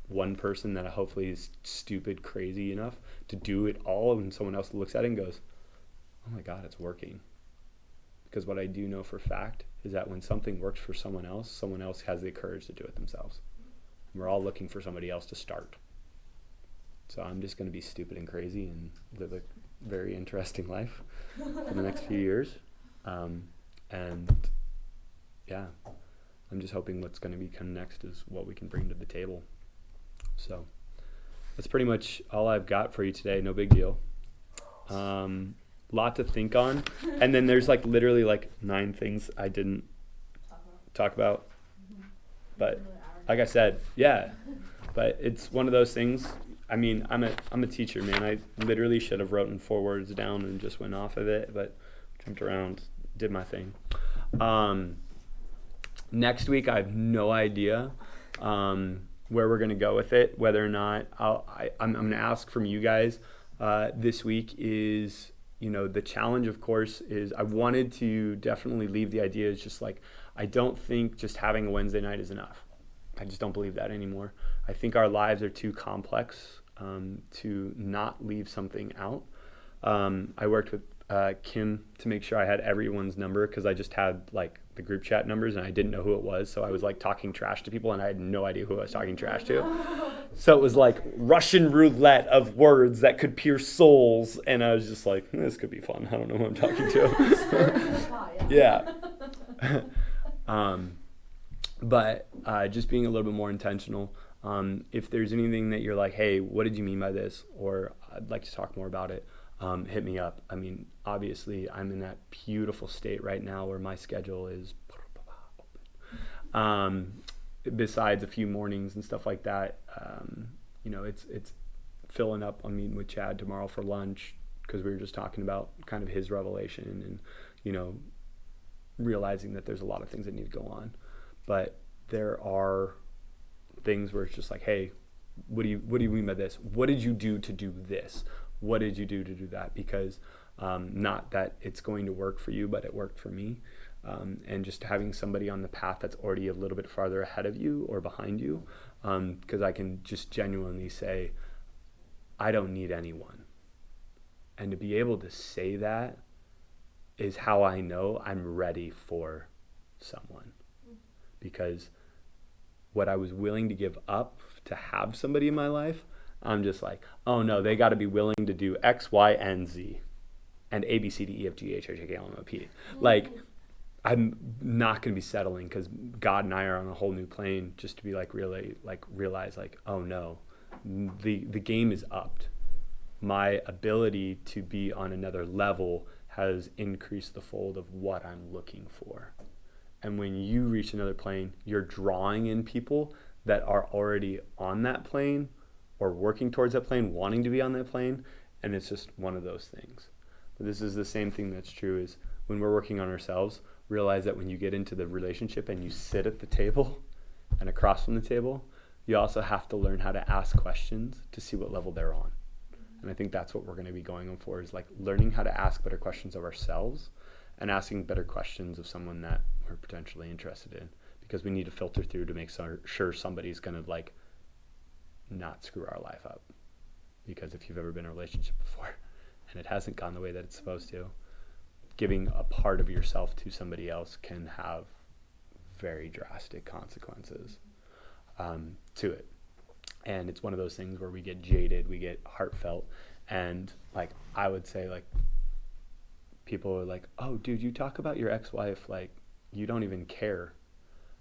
one person that hopefully is stupid crazy enough to do it all, and someone else looks at it and goes, "Oh my God, it's working." Because what I do know for a fact is that when something works for someone else has the courage to do it themselves. And we're all looking for somebody else to start. So I'm just going to be stupid and crazy and live a very interesting life for the next few years. And yeah, I'm just hoping what's going to become next is what we can bring to the table. So that's pretty much all I've got for you today. No big deal. Lot to think on. And then there's like literally like 9 things I didn't talk about. But like I said, yeah. But it's one of those things. I mean, I'm a teacher, man. I literally should have written 4 words down and just went off of it, but jumped around, did my thing. Next week, I have no idea where we're going to go with it, whether or not I'm going to ask from you guys this week is, the challenge, of course, is I wanted to definitely leave the idea as just like, I don't think just having a Wednesday night is enough. I just don't believe that anymore. I think our lives are too complex to not leave something out. I worked with Kim to make sure I had everyone's number, because I just had like the group chat numbers and I didn't know who it was. So I was like talking trash to people and I had no idea who I was talking trash to. So it was like Russian roulette of words that could pierce souls. And I was just like, this could be fun. I don't know who I'm talking to. Yeah. But just being a little bit more intentional. If there's anything that you're like, hey, what did you mean by this? Or I'd like to talk more about it. Hit me up. I mean, obviously, I'm in that beautiful state right now where my schedule is open. Besides a few mornings and stuff like that, it's filling up. I'm meeting with Chad tomorrow for lunch, because we were just talking about kind of his revelation and, realizing that there's a lot of things that need to go on. But there are things where it's just like, hey, what do you mean by this? What did you do to do this? What did you do to do that? Because not that it's going to work for you, but it worked for me. And just having somebody on the path that's already a little bit farther ahead of you or behind you, because I can just genuinely say, I don't need anyone. And to be able to say that is how I know I'm ready for someone. Because what I was willing to give up to have somebody in my life, I'm just like, oh no, they got to be willing to do X, Y, and Z, and A, B, C, D, E, F, G, H, I, J, K, L, M, N, O, P. Like, I'm not going to be settling, because God and I are on a whole new plane, just to be like really like realize like, oh no, the game is upped. My ability to be on another level has increased the fold of what I'm looking for. And when you reach another plane, you're drawing in people that are already on that plane or working towards that plane, wanting to be on that plane, and it's just one of those things. But this is the same thing that's true is when we're working on ourselves, realize that when you get into the relationship and you sit at the table and across from the table, you also have to learn how to ask questions to see what level they're on. And I think that's what we're going to be going for, is like learning how to ask better questions of ourselves and asking better questions of someone that we're potentially interested in, because we need to filter through to make sure somebody's going to like not screw our life up. Because if you've ever been in a relationship before and it hasn't gone the way that it's supposed to, giving a part of yourself to somebody else can have very drastic consequences to it. And it's one of those things where we get jaded, we get heartfelt, and like I would say, like, people are like, oh dude, you talk about your ex-wife like you don't even care.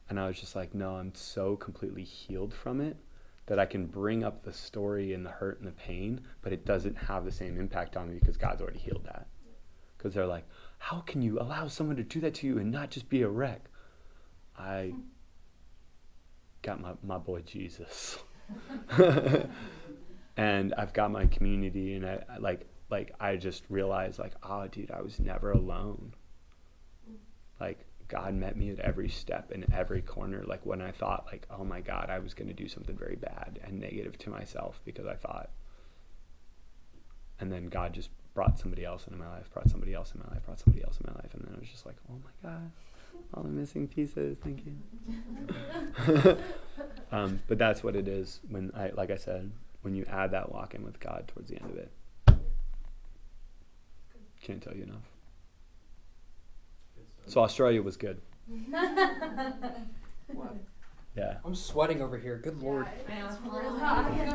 And I was just like, no, I'm so completely healed from it that I can bring up the story and the hurt and the pain, but it doesn't have the same impact on me because God's already healed that. Because they're like, how can you allow someone to do that to you and not just be a wreck? I got my boy Jesus. And I've got my community, and I just realized, like, oh dude, I was never alone. Like, God met me at every step and every corner. Like, when I thought, like, oh my God, I was going to do something very bad and negative to myself because I thought. And then God just brought somebody else into my life, brought somebody else in my life, brought somebody else in my life. And then I was just like, oh my God, all the missing pieces, thank you. But that's what it is when like I said, when you add that walk in with God towards the end of it. Can't tell you enough. So Australia was good. Wow. Yeah. I'm sweating over here. Good lord. It's really hot.